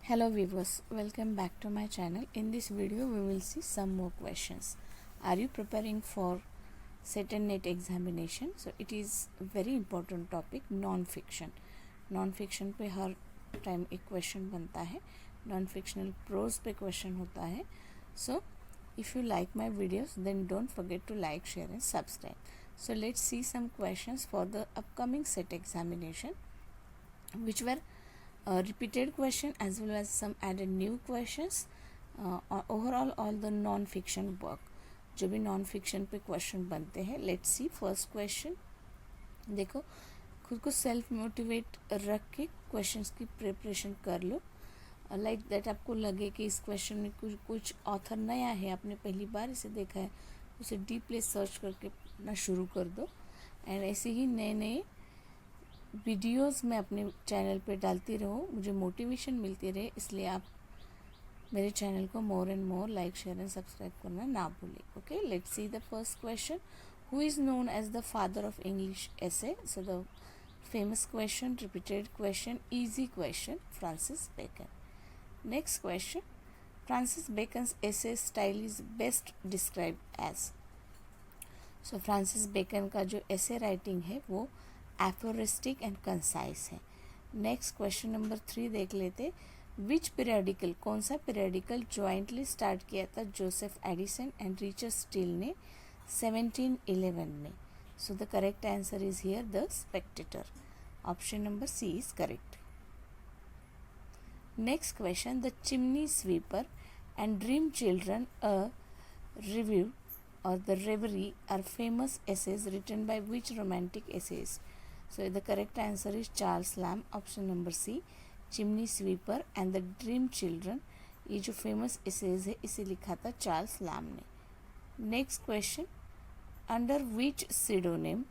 Hello viewers, welcome back to my channel. In this video we will see some more questions. Are you preparing for set and net examination? So it is a very important topic, non-fiction. Non-fiction पे हर time एक question बनता है, non fictional pros पे question होता है. So if you like my videos then don't forget to like, share and subscribe. So let's see some questions for the upcoming set examination which were repeated question as well as some added new questions. Overall all the non fiction work जो भी non fiction पे question बनते हैं. Let's see first question. देखो, खुद को self motivate रख के क्वेश्चंस की प्रिपरेशन कर लो. लाइक दैट आपको लगे कि इस क्वेश्चन में कुछ ऑथर नया है, आपने पहली बार इसे देखा है, उसे डीपली सर्च करके पढ़ना शुरू कर दो. एंड ऐसे ही नए नए वीडियोस मैं अपने चैनल पे डालती रहूँ, मुझे मोटिवेशन मिलती रहे, इसलिए आप मेरे चैनल को more and more like, share and subscribe करना ना भूलें. Okay, let's see the first question. Who is known as the father of English essay? So the famous question, repeated question, easy question, Francis Bacon. Next question. Francis Bacon's essay style is best described as. So Francis Bacon का जो ऐसे writing है वो aphoristic and concise है. Next question number 3 देख लेते. विच periodical, कौन सा पीरियडिकल ज्वाइंटली स्टार्ट किया था Joseph Addison and Richard Steele ने 1711 में? So the correct answer is here the Spectator. Option number C is correct. Next question. The chimney sweeper and dream children a review or the reverie are famous essays written by which romantic essayist? So the correct answer is Charles Lamb. Option number C, chimney sweeper and the dream children, ये जो famous essays है इसे लिखा था Charles Lamb ने. Next question. Under which pseudonym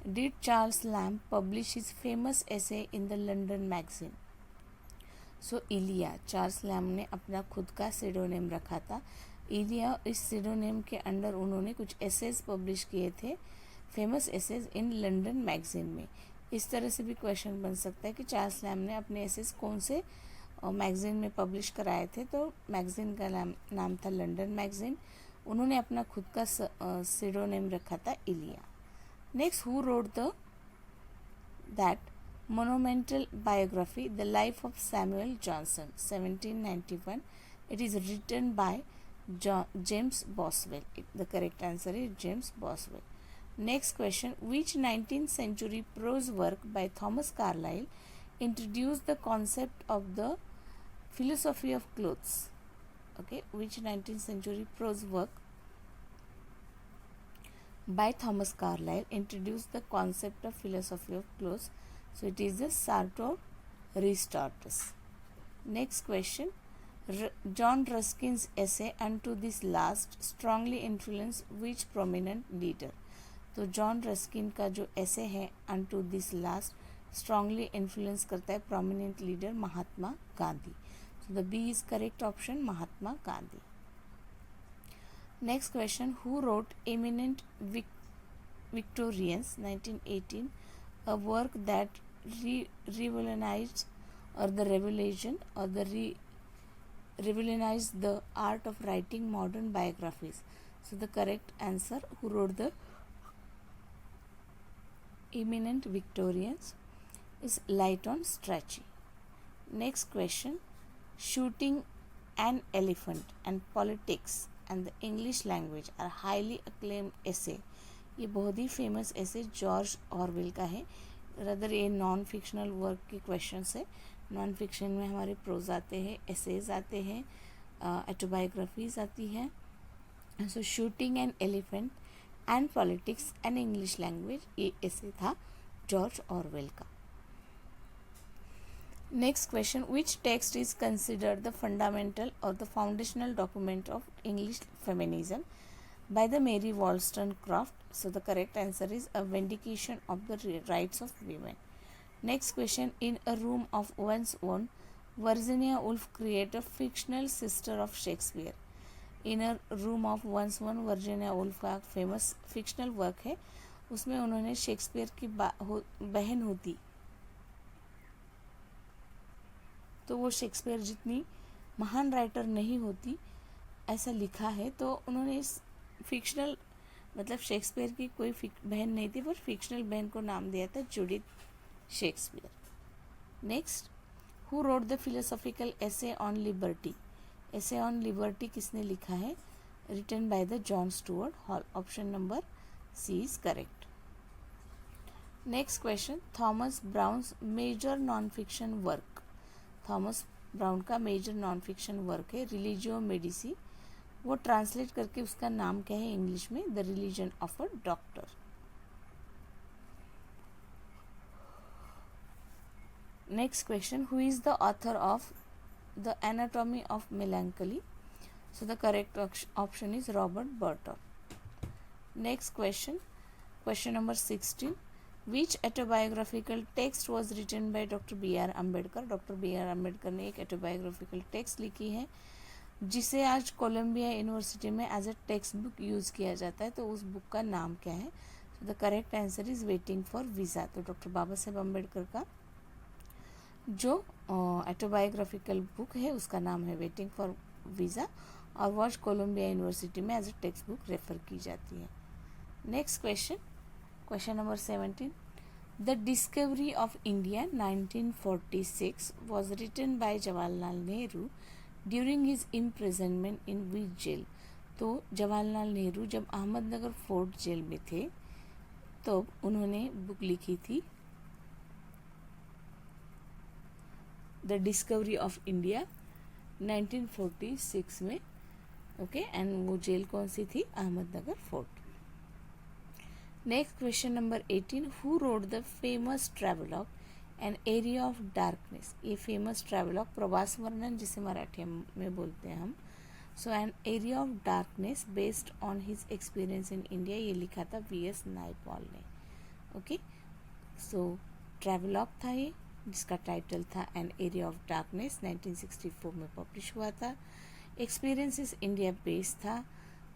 did Charles Lamb publish his famous essay in the London magazine? So Elia, Charles Lamb ने अपना खुद का सीडोनेम रखा था इलिया. इस सीडोनेम के अंडर उन्होंने कुछ एसेज पब्लिश किए थे, famous essays in London magazine में. इस तरह से भी क्वेश्चन बन सकता है कि चार्ल्स लैम ने अपने एसेज कौन से मैगजीन में पब्लिश कराए थे. तो मैगजीन का नाम था लंदन मैगजीन. उन्होंने अपना खुद का सीडोनेम रखा था Elia. Next. Who wrote the that monumental biography, The Life of Samuel Johnson, 1791? It is written by James Boswell. The correct answer is James Boswell. Next question. Which 19th century prose work by Thomas Carlyle introduced the concept of the philosophy of clothes? Okay, which 19th century prose work by Thomas Carlyle introduced the concept of philosophy of clothes? So it is the Sartor Resartus. Next question. John Ruskin's essay Unto This Last strongly influenced which prominent leader? तो John Ruskin का जो ऐसे है Unto This Last strongly influence करता है prominent leader Mahatma Gandhi. So the B is correct option, Mahatma Gandhi. Next question. Who wrote Eminent Victorians, 1918, a work that revolutionized or the revelation or the revolutionized the art of writing modern biographies? So the correct answer, who wrote the Eminent Victorians, is Lytton Strachey. Next question. Shooting an Elephant and Politics and the English Language are highly acclaimed essay. ये बहुत ही famous ऐसे George Orwell का है. Rather ये non fictional work के question है. Non fiction में हमारे प्रोज आते हैं, एसेज आते हैं, ऑटोबायोग्राफीज आती हैं. So shooting an elephant and politics and English language, ये ऐसे था जॉर्ज ऑरवेल का. Next question. Which text is considered the fundamental or the foundational document of English feminism by the Mary Wollstonecraft? So the correct answer is A Vindication of the Rights of Women. Next question. In A Room of One's Own, Virginia Woolf created a fictional sister of Shakespeare. In A Room of One's Own, Virginia Woolf का famous fictional work है. उसमें उन्होंने Shakespeare की बहन होती तो वो Shakespeare जितनी महान राइटर नहीं होती ऐसा लिखा है। तो उन्होंने इस फिक्शनल मतलब शेक्सपियर की कोई बहन नहीं थी पर फिक्शनल बहन को नाम दिया था Judith Shakespeare. Next, who wrote the philosophical essay on liberty. Essay on liberty किसने लिखा है? Written by the John Stuart Hall. Option number C is correct. Next question, Thomas Browne's major non fiction work. Thomas Brown का major non fiction work है Religio Medici. वो translate करके उसका नाम क्या है इंग्लिश में? The religion of a doctor. Next question, who is the author of the anatomy of melancholy. So the correct option is Robert Burton. Next question, question number 16, which autobiographical text was written by doctor B R Ambedkar. Doctor B R Ambedkar ने एक autobiographical text लिखी है जिसे आज Columbia university में as a text book use किया जाता है। तो उस बुक का नाम क्या है? तो the correct answer is waiting for visa. तो डॉक्टर बाबा साहेब अम्बेडकर का जो ऑटोबायोग्राफिकल बुक है उसका नाम है वेटिंग फॉर वीज़ा और वॉज कोलंबिया यूनिवर्सिटी में as a text book refer की जाती है। Next question, question number 17, the discovery of India 1946 was written by Jawaharlal Nehru during his imprisonment in which jail. तो जवाहरलाल नेहरू जब अहमदनगर फोर्ट जेल में थे तो उन्होंने बुक लिखी थी द डिस्कवरी ऑफ इंडिया 1946 में। ओके, एंड वो जेल कौन सी थी? Ahmednagar fort. Next question number 18, who wrote the famous travelogue an area of darkness. ये फेमस ट्रैवलॉग प्रवास वर्णन जिसे मराठी में बोलते हैं हम। So an area of darkness based on his experience in India, ये लिखा था वी.एस. नायपॉल ने। ओके, सो ट्रैवलॉग था ये जिसका टाइटल था एन एरिया ऑफ डार्कनेस, 1964 में पब्लिश हुआ था। एक्सपीरियंस इज इंडिया बेस्ड था,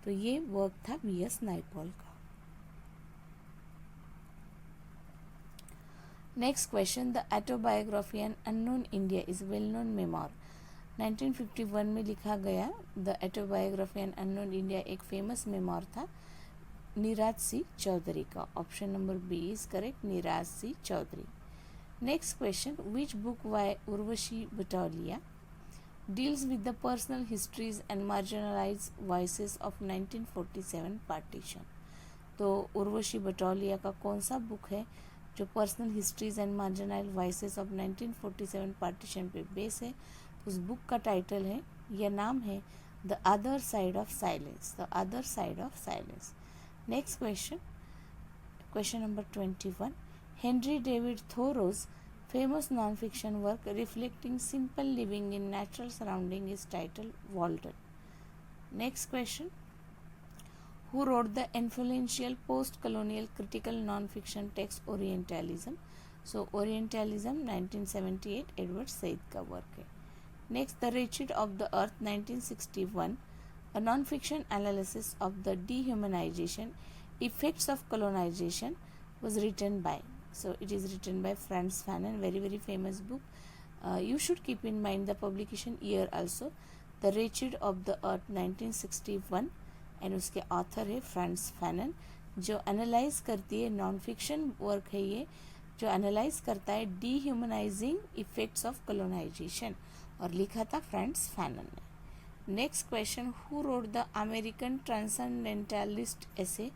तो ये वर्क था वी.एस. नायपॉल का। Next question, the autobiography an unknown India is well known memoir. 1951 में लिखा गया the autobiography an unknown India एक फेमस मेमोर था नीरज सी चौधरी का। Option number B is correct, Nirad C Chaudhuri. Next question, which book by Urvashi Butalia deals with the personal histories and marginalized voices of 1947 partition। तो उर्वशी बटोलिया का कौन सा बुक है जो personal histories and marginal voices of 1947 partition पे base है? उस बुक का टाइटल है या नाम है the other side of silence. The other side of silence. Next question, question number 21, Henry David Thoreau's famous non-fiction work reflecting simple living in natural surrounding is titled Walden। Next question, who wrote the influential post-colonial critical non-fiction text Orientalism? So Orientalism 1978 Edward Said का work है। Next, The Wretched of the Earth 1961, a non-fiction analysis of the dehumanization effects of colonization was written by, so it is written by Frantz Fanon, very famous book. You should keep in mind the publication year also, The Wretched of the Earth 1961, and उसके author है France Fanon, जो analyse करती है non fiction work है ये, जो analyse करता है डीह्यूमनाइजिंग इफेक्ट्स ऑफ कॉलोनाइजेशन, और लिखा था फ्रांस फैनन ने। Next question, who wrote the American transcendentalist essay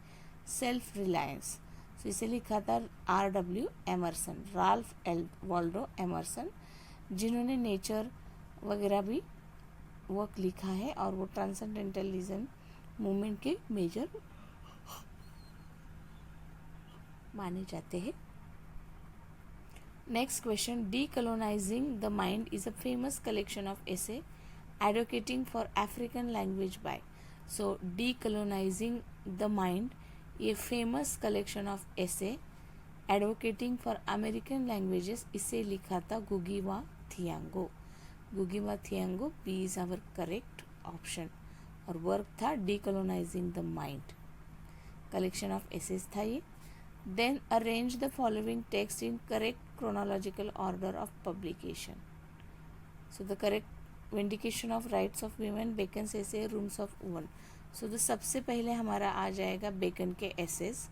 self reliance? तो इसे लिखा था R.W. Emerson, Ralph L Waldo Emerson, जिन्होंने नेचर वगैरह भी वर्क लिखा है और वो ट्रांसेंडेंटलिज्म मूवमेंट के मेजर माने जाते हैं। Next question, डीकोलोनाइजिंग the mind is a famous collection of essay advocating for African language by. So डीकोलोनाइजिंग the mind ये famous collection of essay advocating for American languages, इसे लिखा था गुगी वा थियांगो। गुगी वा थियांगो, B is our correct option, और work था डीकोलोनाइजिंग the mind, collection of assess था ये। Then arrange the following text in correct chronological order of publication. So the correct vindication of rights of women Bacon's essays rooms of woman. So the सबसे पहले हमारा आ जाएगा bacon के assess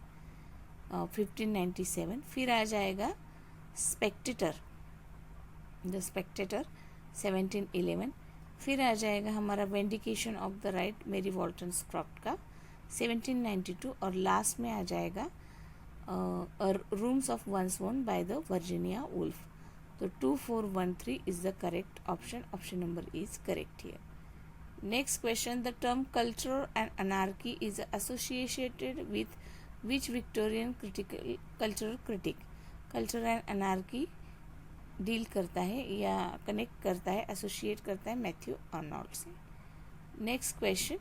1597। फिर आ जाएगा Spectator, the Spectator 1711। फिर आ जाएगा हमारा विंडिकेशन ऑफ द राइट मेरी वॉल्टनस्क्रॉफ्ट का 1792। और लास्ट में आ जाएगा रूम्स ऑफ वंस वोन बाय द वर्जीनिया वुल्फ। तो 2413 is the correct option. Option number is correct here. Next question, the term culture and anarchy is associated with which Victorian cultural critic? Culture and anarchy deal करता है या connect करता है, associate करता है Matthew Arnold से। Next question,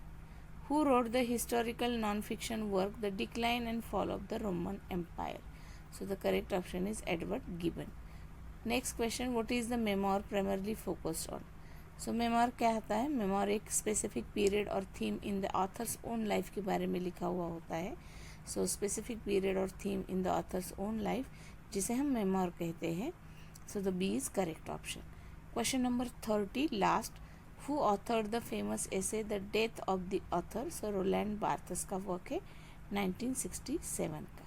who wrote the historical non fiction work the decline and fall of the Roman Empire? So the correct option is Edward Gibbon. Next question, what is the memoir primarily focused on? So memoir क्या होता है? Memoir एक specific period और theme in the author's own life के बारे में लिखा हुआ होता है। सो स्पेसिफिक पीरियड और theme in the author's own life, जिसे हम मेमोर कहते हैं। So the B is correct option. Question number 30 last, who authored the famous essay the death of the author? So Roland Barthes का work है 1967 का।